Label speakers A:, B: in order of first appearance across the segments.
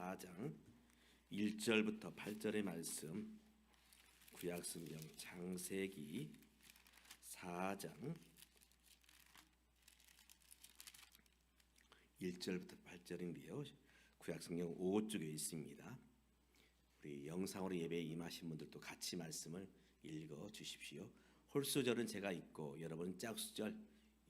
A: 4장 1절부터 8절의 말씀, 구약성경 창세기 4장 1절부터 8절인데요. 구약성경 5쪽에 있습니다. 우리 영상으로 예배에 임하신 분들도 같이 말씀을 읽어 주십시오. 홀수절은 제가 읽고 여러분은 짝수절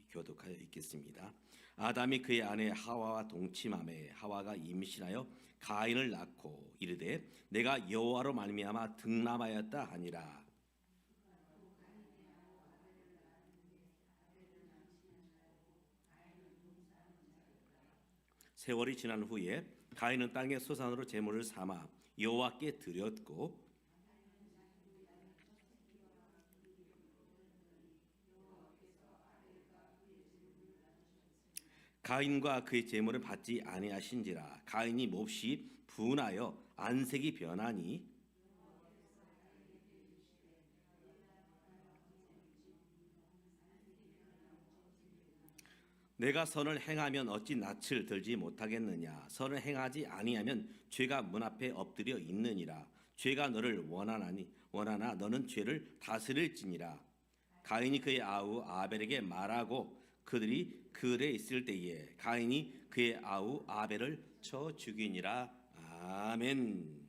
A: 교독하여 읽겠습니다. 아담이 그의 아내 하와와 동침하매 하와가 임신하여 가인을 낳고 이르되 내가 여호와로 말미암아 등남하였다 하니라. 세월이 지난 후에 가인은 땅의 소산으로 제물을 삼아 여호와께 드렸고 가인과 그의 제물을 받지 아니하신지라. 가인이 몹시 분하여 안색이 변하니 내가 선을 행하면 어찌 낯을 들지 못하겠느냐. 선을 행하지 아니하면 죄가 문 앞에 엎드려 있느니라. 죄가 너를 원하나 너는 죄를 다스릴지니라. 가인이 그의 아우 아벨에게 말하고 그들이 그들에 있을 때에 가인이 그의 아우 아벨을 쳐 죽이니라. 아멘.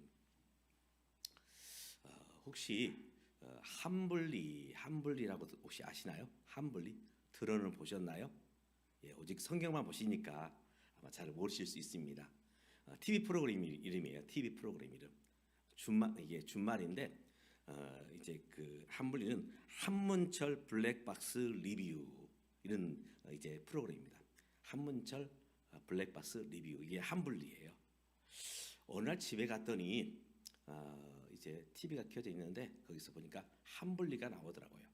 A: 혹시 함블리라고 혹시 아시나요? 함블리 들어는 보셨나요? 예, 오직 성경만 보시니까 아마 잘 모르실 수 있습니다. TV 프로그램 이름이에요. TV 프로그램 이름. 이게 준말인데 이제 그 함블리는 한문철 블랙박스 리뷰 이런 이제 프로그램입니다. 한문철 블랙박스 리뷰, 이게 함블리예요. 어느 날 집에 갔더니 이제 TV가 켜져 있는데 거기서 보니까 함블리가 나오더라고요.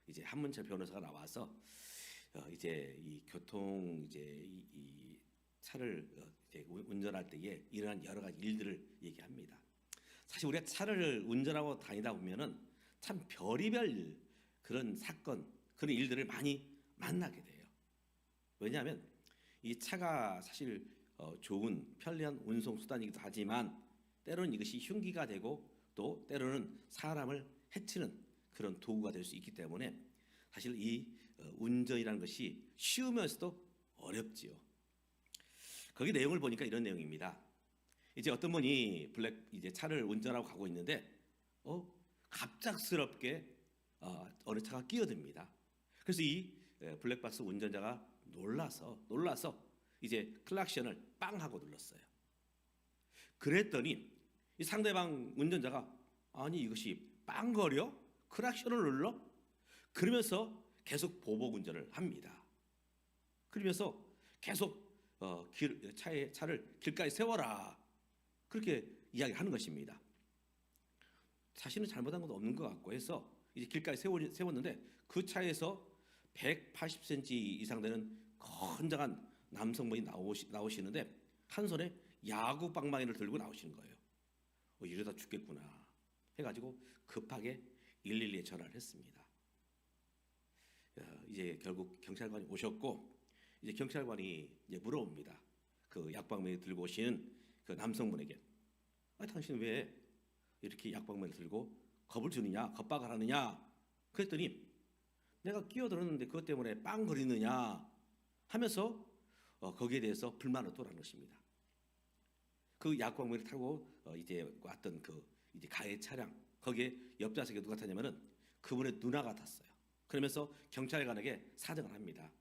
A: 이제 한문철 변호사가 나와서 이제 이 교통 이제 이 차를 이제 운전할 때에 일어난 여러 가지 일들을 얘기합니다. 사실 우리가 차를 운전하고 다니다 보면은 참 별의별 그런 사건, 그런 일들을 많이 만나게 돼요. 왜냐하면 이 차가 사실 좋은 편리한 운송 수단이기도 하지만 때로는 이것이 흉기가 되고 또 때로는 사람을 해치는 그런 도구가 될 수 있기 때문에 사실 이 운전이라는 것이 쉬우면서도 어렵지요. 거기 내용을 보니까 이런 내용입니다. 이제 어떤 분이 이제 차를 운전하고 가고 있는데 갑작스럽게 어느 차가 끼어듭니다. 그래서 이 블랙박스 운전자가 놀라서 이제 클락션을 빵 하고 눌렀어요. 그랬더니 이 상대방 운전자가 아니 이것이 빵거려? 클락션을 눌러? 그러면서 계속 보복 운전을 합니다. 그러면서 계속 차를 길가에 세워라, 그렇게 이야기하는 것입니다. 자신은 잘못한 것도 없는 것 같고 해서 이제 길가에 세웠는데 그 차에서 180cm 이상 되는 건장한 남성분이 나오시는데 한 손에 야구 방망이를 들고 나오시는 거예요. 이러다 죽겠구나 해가지고 급하게 112에 전화를 했습니다. 이제 결국 경찰관이 오셨고 이제 경찰관이 이제 물어봅니다. 그 약방망이 들고 오시는 그 남성분에게 당신 왜 이렇게 약방망이를 들고 겁을 주느냐, 겁박을 하느냐 그랬더니 내가 끼어들었는데 그것 때문에 빵 거리느냐 하면서 거기에 대해서 불만을 토로한 것입니다. 그 약방망이를 타고 이제 왔던 그 이제 가해 차량 거기에 옆좌석에 누가 탔냐면은 그분의 누나가 탔어요. 그러면서 경찰관에게 사정을 합니다.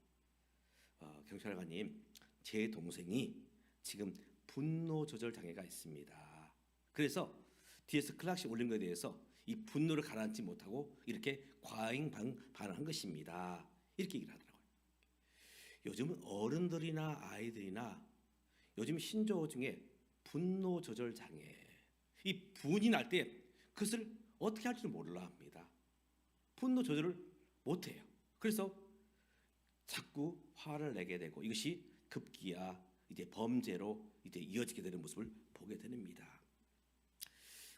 A: 경찰관님, 제 동생이 지금 분노 조절 장애가 있습니다. 그래서 뒤에서 클락션 울린 것에 대해서 이 분노를 가라앉지 못하고 이렇게 과잉 반응한 것입니다. 이렇게 얘기를 하더라고요. 요즘은 어른들이나 아이들이나 요즘 신조어 중에 분노 조절 장애, 이 분이 날 때 그것을 어떻게 할지 몰라 합니다. 분노 조절을 못해요. 그래서 자꾸 화를 내게 되고 이것이 급기야 이제 범죄로 이제 이어지게 되는 모습을 보게 됩니다.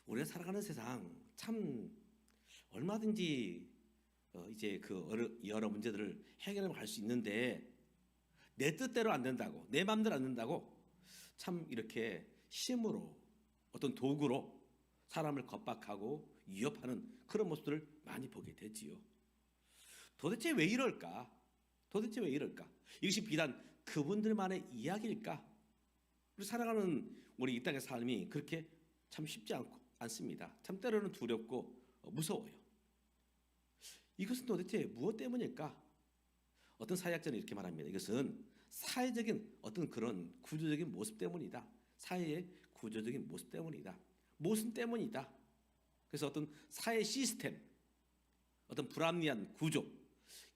A: 우리가 살아가는 세상 참 얼마든지 이제 그 여러 문제들을 해결해 갈 수 있는데 내 뜻대로 안 된다고, 내 마음대로 안 된다고 참 이렇게 힘으로 어떤 도구로 사람을 겁박하고 위협하는 그런 모습들을 많이 보게 되지요. 도대체 왜 이럴까? 도대체 왜 이럴까? 이것이 비단 그분들만의 이야기일까? 우리 살아가는 우리 이 땅의 삶이 그렇게 참 쉽지 않습니다. 참 때로는 두렵고 무서워요. 이것은 도대체 무엇 때문일까? 어떤 사회학자는 이렇게 말합니다. 이것은 사회적인 어떤 그런 구조적인 모습 때문이다. 사회의 구조적인 모습 때문이다. 모순 때문이다. 그래서 어떤 사회 시스템, 어떤 불합리한 구조,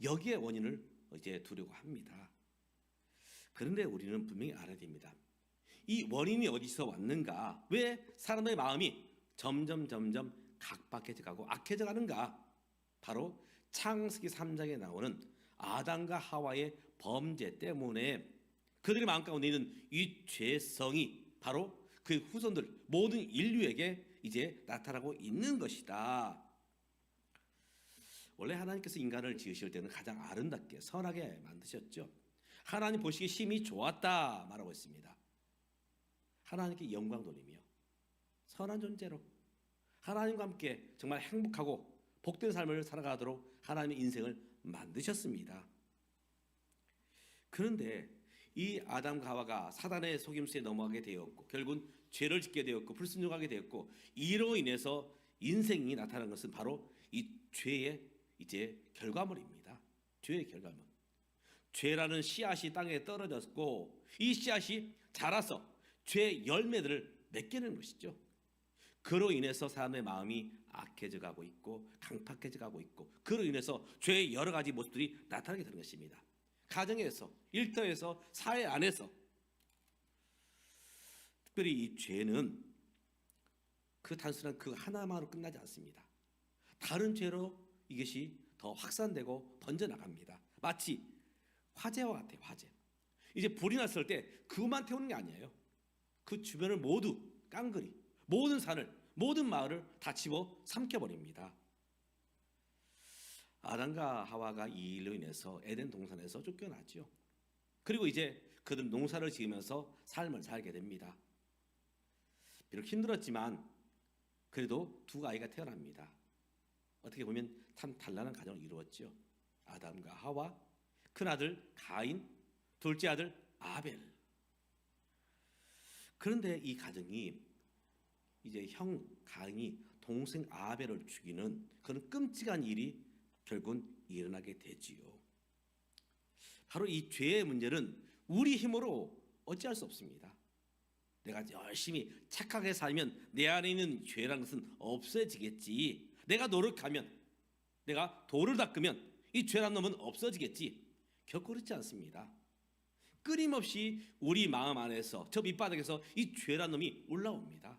A: 여기에 원인을 이제 두려고 합니다. 그런데 우리는 분명히 알아야 됩니다. 이 원인이 어디서 왔는가? 왜 사람의 마음이 점점 각박해져 가고 악해져 가는가? 바로 창세기 3장에 나오는 아담과 하와의 범죄 때문에 그들의 마음 가운데 있는 이 죄성이 바로 그 후손들 모든 인류에게 이제 나타나고 있는 것이다. 원래 하나님께서 인간을 지으실 때는 가장 아름답게 선하게 만드셨죠. 하나님 보시기에 심히 좋았다 말하고 있습니다. 하나님께 영광 돌리며 선한 존재로 하나님과 함께 정말 행복하고 복된 삶을 살아가도록 하나님의 인생을 만드셨습니다. 그런데 이 아담과 하와가 사단의 속임수에 넘어가게 되었고 결국은 죄를 짓게 되었고 불순종하게 되었고 이로 인해서 인생이 나타난 것은 바로 이 죄의 이제 결과물입니다. 죄의 결과물. 죄라는 씨앗이 땅에 떨어졌고 이 씨앗이 자라서 죄의 열매들을 맺게는 것이죠. 그로 인해서 사람의 마음이 악해져 가고 있고 강팍해져 가고 있고 그로 인해서 죄의 여러 가지 모습들이 나타나게 되는 것입니다. 가정에서, 일터에서, 사회 안에서 특별히 이 죄는 그 단순한 그 하나만으로 끝나지 않습니다. 다른 죄로 이것이 더 확산되고 번져나갑니다. 마치 화재와 같아요. 화재. 이제 불이 났을 때 그만 태우는 게 아니에요. 그 주변을 모두 깡그리 모든 산을 모든 마을을 다 집어 삼켜버립니다. 아담과 하와가 이 일로 인해서 에덴 동산에서 쫓겨나죠. 그리고 이제 그들은 농사를 지으면서 삶을 살게 됩니다. 비록 힘들었지만 그래도 두 아이가 태어납니다. 어떻게 보면 참 단란한 가정을 이루었죠. 아담과 하와, 큰아들 가인, 둘째 아들 아벨. 그런데 이 가정이 이제 형 가인이 동생 아벨을 죽이는 그런 끔찍한 일이 결국은 일어나게 되지요. 바로 이 죄의 문제는 우리 힘으로 어찌할 수 없습니다. 내가 열심히 착하게 살면 내 안에 있는 죄라는 것은 없어지겠지. 내가 노력하면, 내가 돌을 닦으면 이 죄란 놈은 없어지겠지. 결코 그렇지 않습니다. 끊임없이 우리 마음 안에서 저 밑바닥에서 이 죄란 놈이 올라옵니다.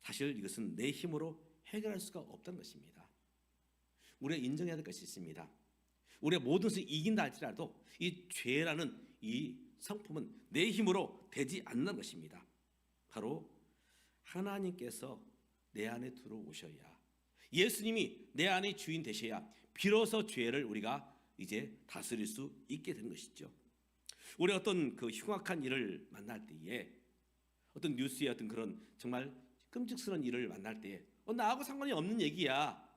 A: 사실 이것은 내 힘으로 해결할 수가 없다는 것입니다. 우리가 인정해야 될 것이 있습니다. 우리가 모든 것을 이긴다 할지라도 이 죄라는 이 성품은 내 힘으로 되지 않는 것입니다. 바로 하나님께서 내 안에 들어오셔야, 예수님이 내 안의 주인 되셔야 비로소 죄를 우리가 이제 다스릴 수 있게 되는 것이죠. 우리 어떤 그 흉악한 일을 만날 때에, 어떤 뉴스의 어떤 그런 정말 끔찍스러운 일을 만날 때에 나하고 상관이 없는 얘기야,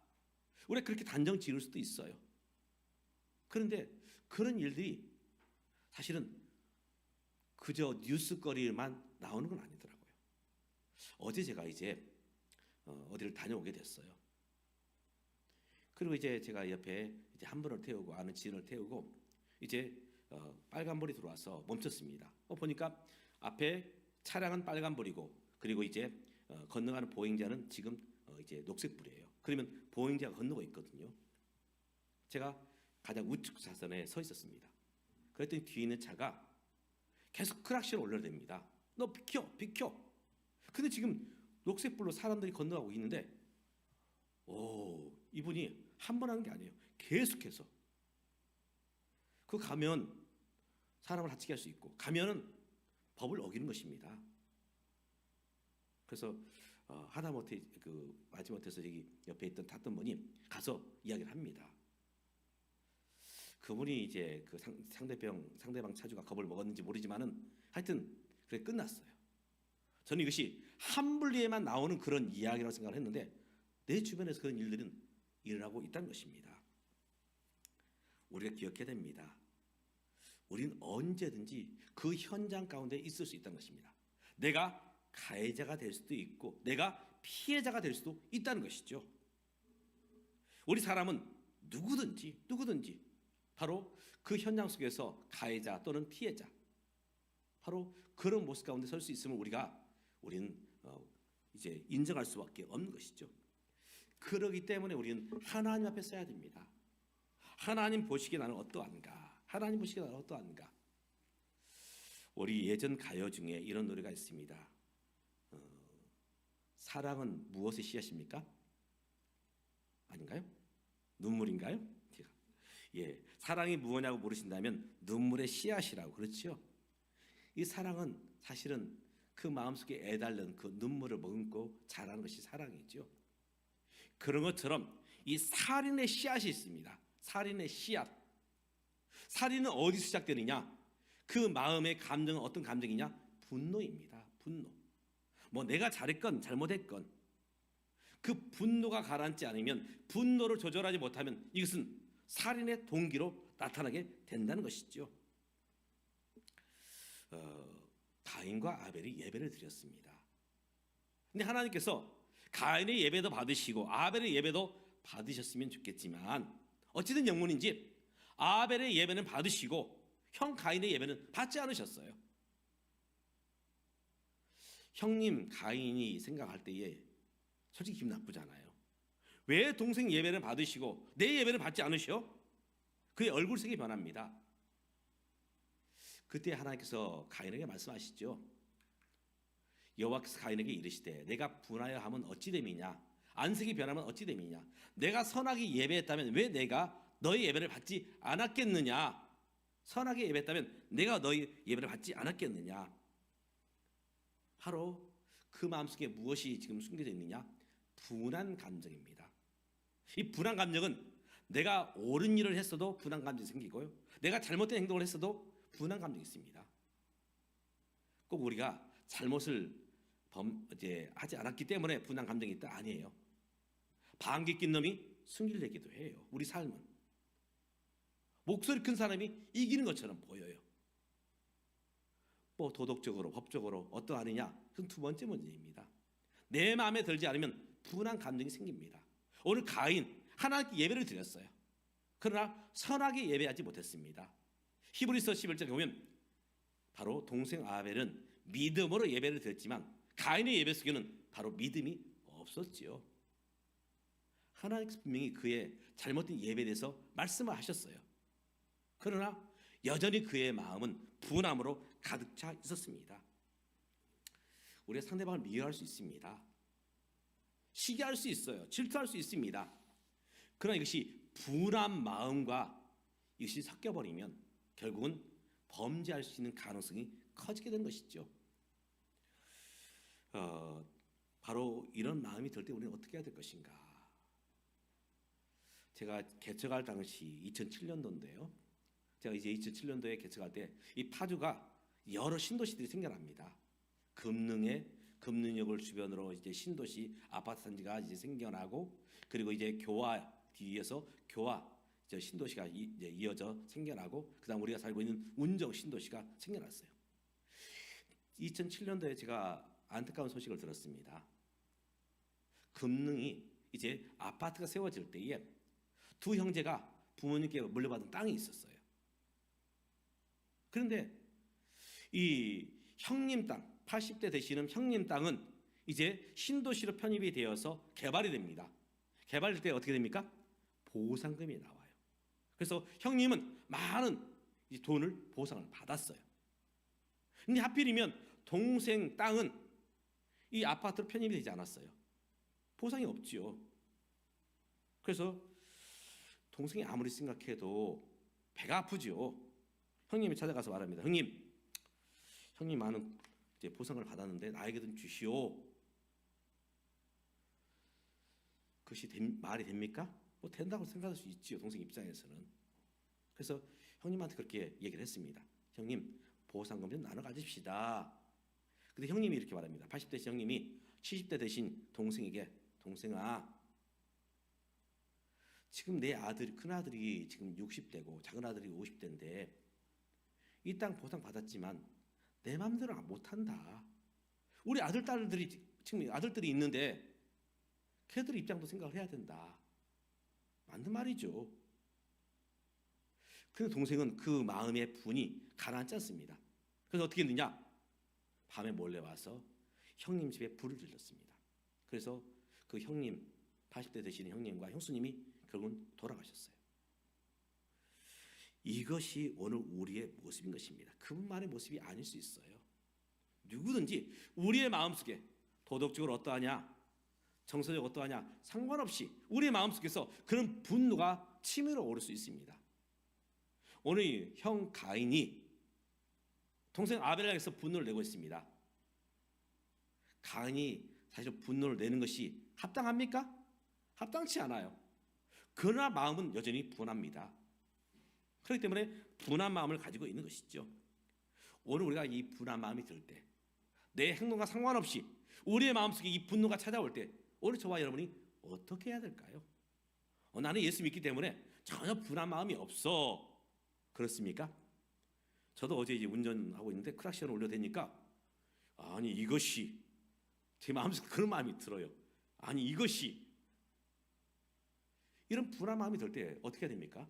A: 우리가 그렇게 단정 지을 수도 있어요. 그런데 그런 일들이 사실은 그저 뉴스거리만 나오는 건 아니더라고요. 어제 제가 이제 어디를 다녀오게 됐어요. 그리고 이제 제가 옆에 이제 한 분을 태우고 아는 지인을 태우고 이제 빨간불이 들어와서 멈췄습니다. 보니까 앞에 차량은 빨간불이고 그리고 이제 건너가는 보행자는 지금 이제 녹색불이에요. 그러면 보행자가 건너고 있거든요. 제가 가장 우측 차선에 서 있었습니다. 그랬더니 뒤에 있는 차가 계속 크락시를 올려댑니다. 너 비켜, 비켜. 근데 지금 녹색불로 사람들이 건너가고 있는데, 이분이 한 번 한 게 아니에요. 계속해서. 그 가면 사람을 다치게 할 수 있고, 가면은 법을 어기는 것입니다. 그래서 하다못해 마지못해서 여기 옆에 있던 탔던 분이 가서 이야기를 합니다. 그분이 이제 그 상대방 차주가 겁을 먹었는지 모르지만은 하여튼 그래 끝났어요. 저는 이것이 한분리에만 나오는 그런 이야기라고 생각을 했는데 내 주변에서 그런 일들은 일어나고 있다는 것입니다. 우리가 기억해야 됩니다. 우리는 언제든지 그 현장 가운데 있을 수 있다는 것입니다. 내가 가해자가 될 수도 있고 내가 피해자가 될 수도 있다는 것이죠. 우리 사람은 누구든지 바로 그 현장 속에서 가해자 또는 피해자 바로 그런 모습 가운데 설 수 있음을 우리는 이제 인정할 수밖에 없는 것이죠. 그러기 때문에 우리는 하나님 앞에 서야 됩니다. 하나님 보시기에 나는 어떠한가? 하나님 보시기에 나는 어떠한가? 우리 예전 가요 중에 이런 노래가 있습니다. 사랑은 무엇의 씨앗입니까? 아닌가요? 눈물인가요? 예, 사랑이 무엇냐고 물으신다면 눈물의 씨앗이라고 그렇죠. 이 사랑은 사실은 그 마음속에 애달는 그 눈물을 머금고 자라는 것이 사랑이죠. 그런 것처럼 이 살인의 씨앗이 있습니다. 살인의 씨앗. 살인은 어디서 시작되느냐? 그 마음의 감정은 어떤 감정이냐? 분노입니다. 분노. 뭐 내가 잘했건 잘못했건 그 분노가 가라앉지 않으면 분노를 조절하지 못하면 이것은 살인의 동기로 나타나게 된다는 것이죠. 가인과 아벨이 예배를 드렸습니다. 근데 하나님께서 가인의 예배도 받으시고 아벨의 예배도 받으셨으면 좋겠지만 어찌든 영문인지 아벨의 예배는 받으시고 형 가인의 예배는 받지 않으셨어요. 형님 가인이 생각할 때에 솔직히 기분 나쁘잖아요. 왜 동생 예배를 받으시고 내 예배를 받지 않으셔? 그의 얼굴색이 변합니다. 그때 하나님께서 가인에게 말씀하시죠. 여호와께서 가인에게 이르시되 내가 분하여 하면 어찌 됨이냐? 안색이 변하면 어찌 됨이냐? 내가 선하게 예배했다면 왜 내가 너의 예배를 받지 않았겠느냐? 선하게 예배했다면 내가 너의 예배를 받지 않았겠느냐? 바로 그 마음속에 무엇이 지금 숨겨져 있느냐? 분한 감정입니다. 이 분한 감정은 내가 옳은 일을 했어도 분한 감정이 생기고요. 내가 잘못된 행동을 했어도 분한 감정이 있습니다. 꼭 우리가 잘못을 하지 않았기 때문에 분한 감정이 있다 아니에요. 방귀 낀 놈이 승질내기도 해요. 우리 삶은 목소리 큰 사람이 이기는 것처럼 보여요. 뭐 도덕적으로 법적으로 어떠하느냐? 그건 두 번째 문제입니다. 내 마음에 들지 않으면 분한 감정이 생깁니다. 오늘 가인 하나님께 예배를 드렸어요. 그러나 선하게 예배하지 못했습니다. 히브리서 11장에 보면 바로 동생 아벨은 믿음으로 예배를 드렸지만 가인의 예배 속에는 바로 믿음이 없었지요. 하나님께서 분명히 그의 잘못된 예배에 대해서 말씀을 하셨어요. 그러나 여전히 그의 마음은 분함으로 가득 차 있었습니다. 우리가 상대방을 미워할 수 있습니다. 시기할 수 있어요. 질투할 수 있습니다. 그러나 이것이 분한 마음과 이것이 섞여버리면 결국은 범죄할 수 있는 가능성이 커지게 된 것이죠. 바로 이런 마음이 들 때 우리는 어떻게 해야 될 것인가? 제가 개척할 당시 2007년도인데요. 제가 이제 2007년도에 개척할 때 이 파주가 여러 신도시들이 생겨납니다. 금능역을 주변으로 이제 신도시 아파트 단지가 이제 생겨나고 그리고 이제 교화 뒤에서 교화 신도시가 이제 이어져 생겨나고 그다음 우리가 살고 있는 운정 신도시가 생겨났어요. 2007년도에 제가 안타까운 소식을 들었습니다. 금능이 이제 아파트가 세워질 때에 두 형제가 부모님께 물려받은 땅이 있었어요. 그런데 이 형님 땅, 80대 되시는 형님 땅은 이제 신도시로 편입이 되어서 개발이 됩니다. 개발될 때 어떻게 됩니까? 보상금이 나와요. 그래서 형님은 많은 돈을 보상을 받았어요. 근데 하필이면 동생 땅은 이 아파트로 편입이 되지 않았어요. 보상이 없지요. 그래서 동생이 아무리 생각해도 배가 아프지요. 형님이 찾아가서 말합니다. 형님 많은 이제 보상을 받았는데 나에게 좀 주시오. 그것이 말이 됩니까? 뭐 된다고 생각할 수 있지요. 동생 입장에서는. 그래서 형님한테 그렇게 얘기를 했습니다. 형님 보상금 좀 나눠 가집시다. 근데 형님이 이렇게 말합니다. 80대 되신 형님이 70대 되신 동생에게, 동생아, 지금 내 아들, 큰 아들이 지금 60대고 작은 아들이 50대인데 이 땅 보상 받았지만 내 마음대로 못한다. 우리 아들, 딸들이 지금 아들들이 있는데 걔들 입장도 생각을 해야 된다. 맞는 말이죠. 근데 동생은 그 마음의 분이 가라앉지 않습니다. 그래서 어떻게 했느냐? 밤에 몰래 와서 형님 집에 불을 질렀습니다. 그래서 그 형님, 80대 되시는 형님과 형수님이 결국은 돌아가셨어요. 이것이 오늘 우리의 모습인 것입니다. 그분만의 모습이 아닐 수 있어요. 누구든지 우리의 마음속에 도덕적으로 어떠하냐, 정서적으로 어떠하냐 상관없이 우리의 마음속에서 그런 분노가 치밀어 오를 수 있습니다. 오늘 형 가인이 동생 아벨을 향해서 분노를 내고 있습니다. 가인이 사실 분노를 내는 것이 합당합니까? 합당치 않아요. 그러나 마음은 여전히 분합니다. 그렇기 때문에 분한 마음을 가지고 있는 것이죠. 오늘 우리가 이 분한 마음이 들 때, 내 행동과 상관없이 우리의 마음속에 이 분노가 찾아올 때 오늘 저와 여러분이 어떻게 해야 될까요? 나는 예수 믿기 때문에 전혀 분한 마음이 없어. 그렇습니까? 저도 어제 이제 운전하고 있는데 크락션을 올려대니까 아니 이것이 제 마음속에 그런 마음이 들어요. 아니 이것이 이런 분한 마음이 들 때 어떻게 해야 됩니까?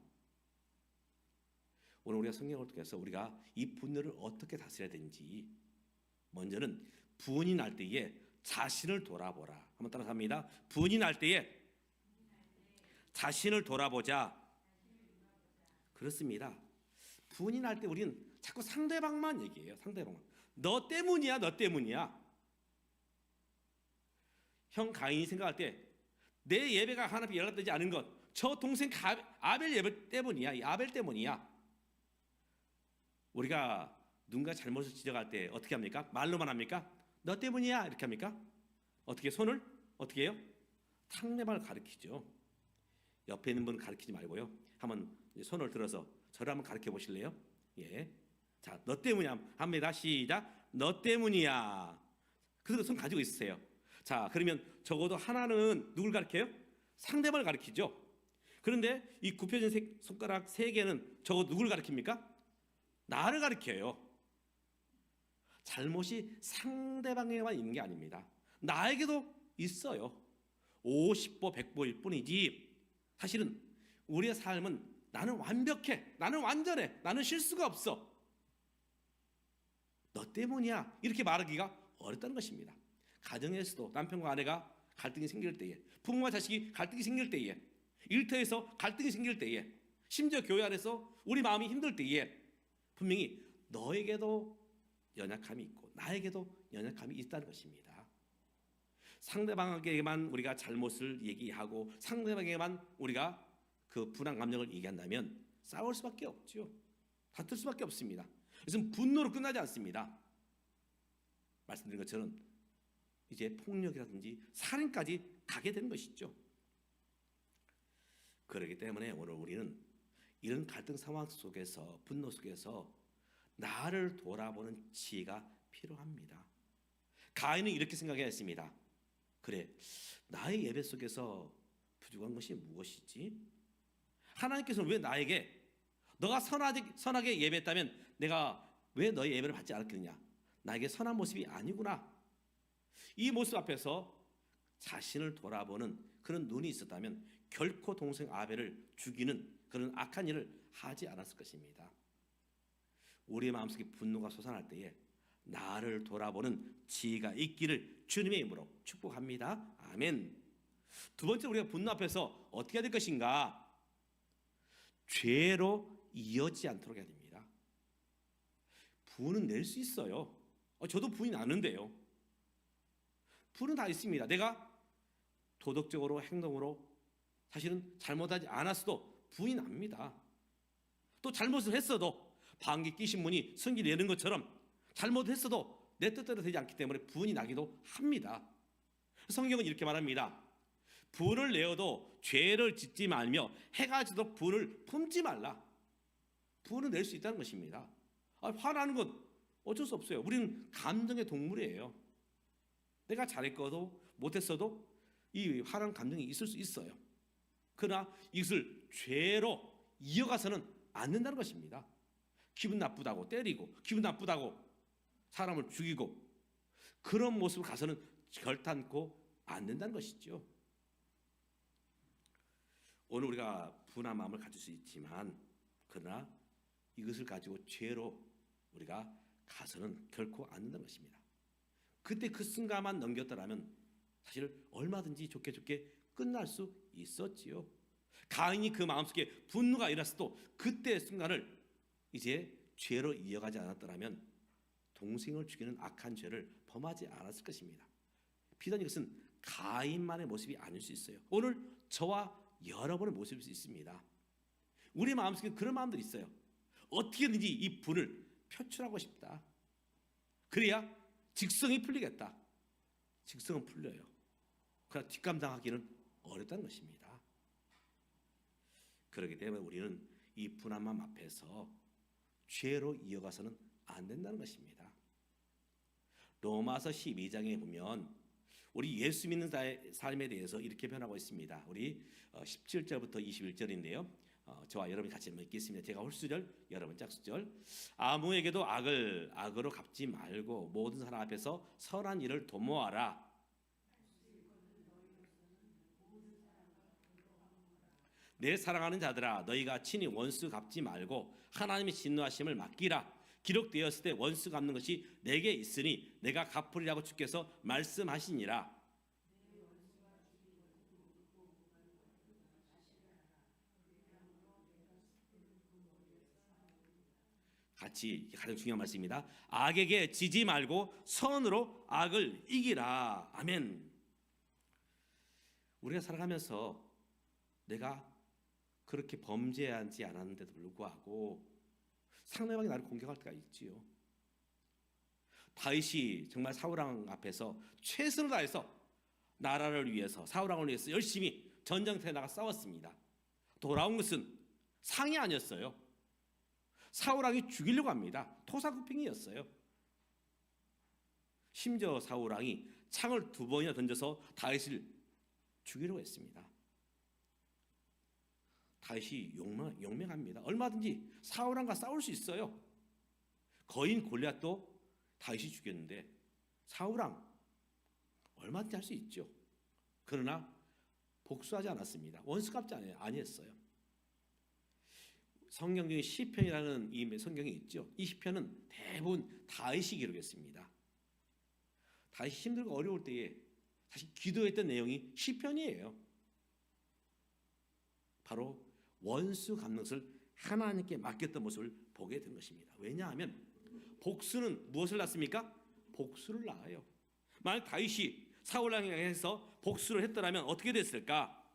A: 오늘 우리가 성경을 통해서 우리가 이 분노를 어떻게 다스려야 되는지 먼저는 분이 날 때에 자신을 돌아보라. 한번 따라서 합니다. 분이 날 때에 자신을 돌아보자. 그렇습니다. 분이 날 때 우리는 자꾸 상대방만 얘기해요. 상대방만. 너 때문이야, 너 때문이야. 형 가인이 생각할 때 내 예배가 하나님께 연락되지 않은 것, 저 동생 아벨 예배 때문이야. 이 아벨 때문이야. 우리가 누군가 잘못을 지적할 때 어떻게 합니까? 말로만 합니까? 너 때문이야 이렇게 합니까? 어떻게 손을 어떻게 해요? 상대방을 가리키죠. 옆에 있는 분을 가리키지 말고요. 한번 손을 들어서 저를 한번 가리켜 보실래요? 예. 자, 너 때문이야 합니다. 시작. 너 때문이야. 그대로 손 가지고 있으세요. 자, 그러면 적어도 하나는 누굴 가리켜요? 상대방을 가리키죠. 그런데 이 굽혀진 손가락 3개는 적어도 누굴 가리킵니까? 나를 가리켜요. 잘못이 상대방에게만 있는 게 아닙니다. 나에게도 있어요. 50보 100보일 뿐이지 사실은 우리의 삶은 나는 완벽해, 나는 완전해, 나는 실수가 없어, 너 때문이야 이렇게 말하기가 어렵다는 것입니다. 가정에서도 남편과 아내가 갈등이 생길 때에, 부모와 자식이 갈등이 생길 때에, 일터에서 갈등이 생길 때에, 심지어 교회 안에서 우리 마음이 힘들 때에 분명히 너에게도 연약함이 있고 나에게도 연약함이 있다는 것입니다. 상대방에게만 우리가 잘못을 얘기하고 상대방에게만 우리가 그 분한 감정을 얘기한다면 싸울 수밖에 없죠. 다툴 수밖에 없습니다. 그래서 분노로 끝나지 않습니다. 말씀드린 것처럼 이제 폭력이라든지 살인까지 가게 되는 것이죠. 그렇기 때문에 오늘 우리는 이런 갈등 상황 속에서, 분노 속에서 나를 돌아보는 지혜가 필요합니다. 가인은 이렇게 생각했습니다. 그래, 나의 예배 속에서 부족한 것이 무엇이지? 하나님께서는 왜 나에게 너가 선하게 예배했다면 내가 왜 너의 예배를 받지 않았겠느냐? 나에게 선한 모습이 아니구나. 이 모습 앞에서 자신을 돌아보는 그런 눈이 있었다면 결코 동생 아벨을 죽이는 그런 악한 일을 하지 않았을 것입니다. 우리의 마음속에 분노가 솟아날 때에 나를 돌아보는 지혜가 있기를 주님의 이름으로 축복합니다. 아멘. 두 번째, 우리가 분노 앞에서 어떻게 해야 될 것인가? 죄로 이어지지 않도록 해야 됩니다. 분은 낼 수 있어요. 저도 분이 나는데요. 분은 다 있습니다. 내가 도덕적으로 행동으로 사실은 잘못하지 않았어도 분이 납니다. 또 잘못을 했어도 방귀 뀌신 분이 성기 내는 것처럼 잘못했어도 내 뜻대로 되지 않기 때문에 분이 나기도 합니다. 성경은 이렇게 말합니다. 분을 내어도 죄를 짓지 말며 해가 지도록 분을 품지 말라. 분을 낼 수 있다는 것입니다. 화나는 건 어쩔 수 없어요. 우리는 감정의 동물이에요. 내가 잘했어도 못했어도 이 화난 감정이 있을 수 있어요. 그러나 이것을 죄로 이어가서는 안 된다는 것입니다. 기분 나쁘다고 때리고 기분 나쁘다고 사람을 죽이고 그런 모습을 가서는 결단코 안 된다는 것이죠. 오늘 우리가 분한 마음을 가질 수 있지만 그러나 이것을 가지고 죄로 우리가 가서는 결코 안 된다는 것입니다. 그때 그 순간만 넘겼더라면 사실 얼마든지 좋게 끝날 수 있었지요. 가인이 그 마음속에 분노가 일어났어도 그때 순간을 이제 죄로 이어가지 않았더라면 동생을 죽이는 악한 죄를 범하지 않았을 것입니다. 비단 이것은 가인만의 모습이 아닐 수 있어요. 오늘 저와 여러분의 모습일 수 있습니다. 우리 마음속에 그런 마음들이 있어요. 어떻게든지 이 분을 표출하고 싶다. 그래야 직성이 풀리겠다. 직성은 풀려요. 그러나 뒷감당하기는 어렵다는 것입니다. 그렇기 때문에 우리는 이 분한 마음 앞에서 죄로 이어가서는 안 된다는 것입니다. 로마서 12장에 보면 우리 예수 믿는 삶에 대해서 이렇게 변하고 있습니다. 우리 17절부터 21절인데요. 저와 여러분이 같이 한번 읽겠습니다. 제가 홀수절, 여러분 짝수절. 아무에게도 악을 악으로 갚지 말고 모든 사람 앞에서 선한 일을 도모하라. 내 사랑하는 자들아, 너희가 친히 원수 갚지 말고 하나님의 진노하심을 맡기라. 기록되었을 때 원수 갚는 것이 내게 있으니 내가 갚으리라고 주께서 말씀하시니라. 같이 가장 중요한 말씀입니다. 악에게 지지 말고 선으로 악을 이기라. 아멘. 우리가 살아가면서 내가 그렇게 범죄하지 않았는데도 불구하고 상대방이 나를 공격할 때가 있지요. 다윗이 정말 사울왕 앞에서 최선을 다해서 나라를 위해서 사울왕을 위해서 열심히 전쟁터에 나가 싸웠습니다. 돌아온 것은 상이 아니었어요. 사울왕이 죽이려고 합니다. 토사구팽이였어요. 심지어 사울왕이 창을 2번이나 던져서 다윗을 죽이려고 했습니다. 다윗이 용맹합니다. 얼마든지 사울왕과 싸울 수 있어요. 거인 골리앗도 다윗이 죽였는데 사울왕 얼마든지 할 수 있죠. 그러나 복수하지 않았습니다. 원수 갚지 아니했어요. 성경 중에 시편이라는 이 성경이 있죠. 이 시편은 대부분 다윗이 기록했습니다. 다윗이 힘들고 어려울 때에 사실 기도했던 내용이 시편이에요. 바로 원수 갚는 것을 하나님께 맡겼던 모습을 보게 된 것입니다. 왜냐하면 복수는 무엇을 낳습니까? 복수를 낳아요. 만약 다윗이 사울왕에 의해서 복수를 했더라면 어떻게 됐을까?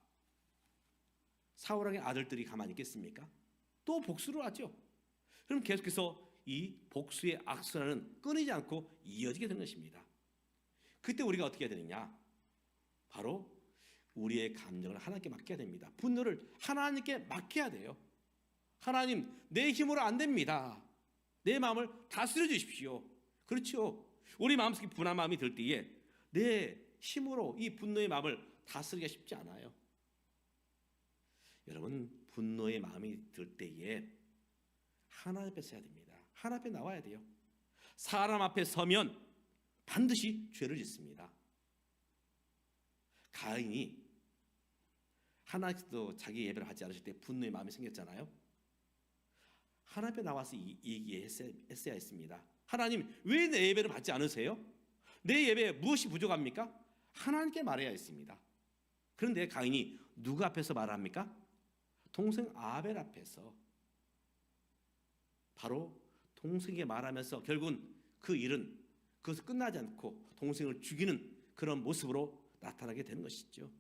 A: 사울왕의 아들들이 가만히 있겠습니까? 또 복수를 하죠. 그럼 계속해서 이 복수의 악순환은 끊이지 않고 이어지게 되는 것입니다. 그때 우리가 어떻게 해야 되느냐? 바로 우리의 감정을 하나님께 맡겨야 됩니다. 분노를 하나님께 맡겨야 돼요. 하나님, 내 힘으로 안 됩니다. 내 마음을 다스려 주십시오. 그렇죠. 우리 마음속에 분한 마음이 들 때에 내 힘으로 이 분노의 마음을 다스리기가 쉽지 않아요. 여러분, 분노의 마음이 들 때에 하나님 앞에 서야 됩니다. 하나님 앞에 나와야 돼요. 사람 앞에 서면 반드시 죄를 짓습니다. 가인이 하나님께서 자기 예배를 하지 않으실 때 분노의 마음이 생겼잖아요. 하나님 앞에 나와서 얘기했어야 했습니다. 하나님, 왜 내 예배를 받지 않으세요? 내 예배에 무엇이 부족합니까? 하나님께 말해야 했습니다. 그런데 가인이 누구 앞에서 말합니까? 동생 아벨 앞에서. 바로 동생에게 말하면서 결국은 그 일은 그것을 끝나지 않고 동생을 죽이는 그런 모습으로 나타나게 되는 것이죠.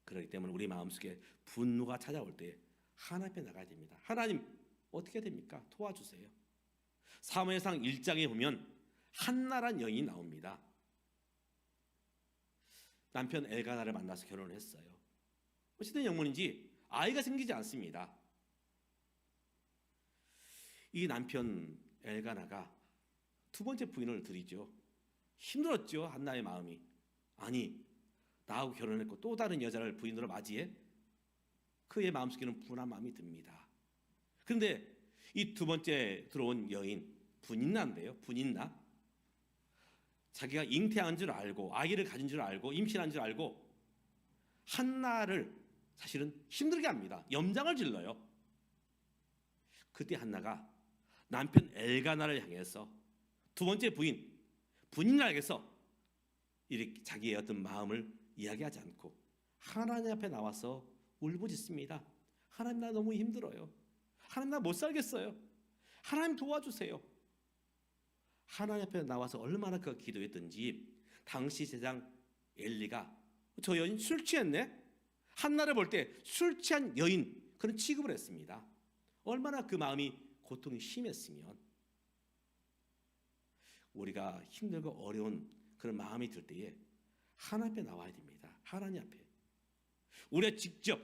A: 그렇기 때문에 우리 마음속에 분노가 찾아올 때 하나님 앞에 나가야 됩니다. 하나님, 어떻게 됩니까? 도와주세요. 사무엘상 1장에 보면 한나란 여인이 나옵니다. 남편 엘가나를 만나서 결혼을 했어요. 어쨌든 영문인지 아이가 생기지 않습니다. 이 남편 엘가나가 두 번째 부인을 드리죠. 힘들었죠, 한나의 마음이. 아니, 나하고 결혼했고 또 다른 여자를 부인으로 맞이해? 그의 마음속에는 분한 마음이 듭니다. 그런데 이 두 번째 들어온 여인, 분인나인데요. 분인나. 자기가 잉태한 줄 알고 아기를 가진 줄 알고 임신한 줄 알고 한나를 사실은 힘들게 합니다. 염장을 질러요. 그때 한나가 남편 엘가나를 향해서 두 번째 부인 분인나에게서 이렇게 자기의 어떤 마음을 이야기하지 않고 하나님 앞에 나와서 울부짖습니다. 하나님, 나 너무 힘들어요. 하나님, 나 못 살겠어요. 하나님 도와주세요. 하나님 앞에 나와서 얼마나 그 기도했던지 당시 제장 엘리가 저 여인 술 취했네? 한나를 볼 때 술 취한 여인 그런 취급을 했습니다. 얼마나 그 마음이 고통이 심했으면. 우리가 힘들고 어려운 그런 마음이 들 때에 하나님 앞에 나와야 됩니다. 하나님 앞에. 우리가 직접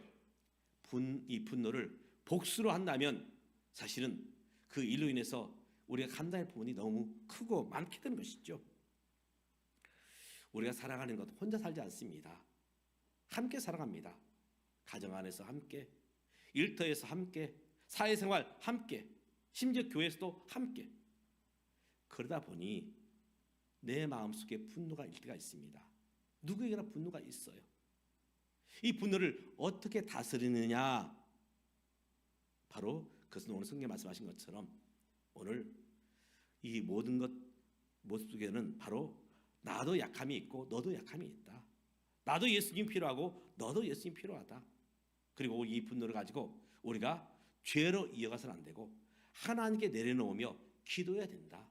A: 이 분노를 복수로 한다면 사실은 그 일로 인해서 우리가 감당할 부분이 너무 크고 많게 되는 것이죠. 우리가 살아가는 것 혼자 살지 않습니다. 함께 살아갑니다. 가정 안에서 함께, 일터에서 함께, 사회생활 함께, 심지어 교회에서도 함께. 그러다 보니 내 마음속에 분노가 일 때가 있습니다. 누구에게나 분노가 있어요. 이 분노를 어떻게 다스리느냐, 바로 그것은 오늘 성경 말씀하신 것처럼 오늘 이 모든 것 모습 속에는 바로 나도 약함이 있고 너도 약함이 있다. 나도 예수님 필요하고 너도 예수님 필요하다. 그리고 이 분노를 가지고 우리가 죄로 이어가서는 안 되고 하나님께 내려놓으며 기도해야 된다.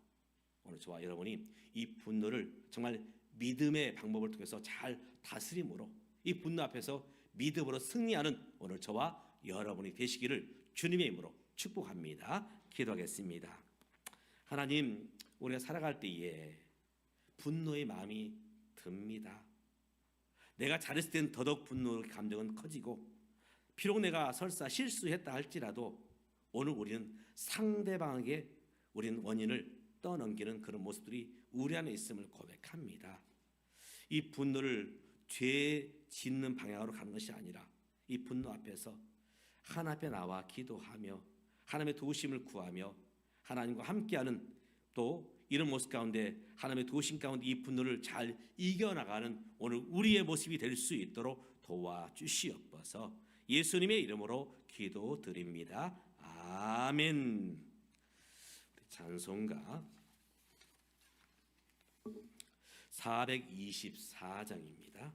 A: 오늘 저와 여러분이 이 분노를 정말 믿음의 방법을 통해서 잘 다스림으로 이 분노 앞에서 믿음으로 승리하는 오늘 저와 여러분이 되시기를 주님의 이름으로 축복합니다. 기도하겠습니다. 하나님, 우리가 살아갈 때에 분노의 마음이 듭니다. 내가 잘했을 때는 더더욱 분노의 감정은 커지고 비록 내가 설사 실수했다 할지라도 오늘 우리는 상대방에게 우리는 원인을 떠넘기는 그런 모습들이 우리 안에 있음을 고백합니다. 이 분노를 죄 짓는 방향으로 가는 것이 아니라 이 분노 앞에서 하나님 앞에 나와 기도하며 하나님의 도우심을 구하며 하나님과 함께하는 또 이런 모습 가운데 하나님의 도우심 가운데 이 분노를 잘 이겨나가는 오늘 우리의 모습이 될 수 있도록 도와주시옵소서. 예수님의 이름으로 기도드립니다. 아멘. 찬송가 424장입니다.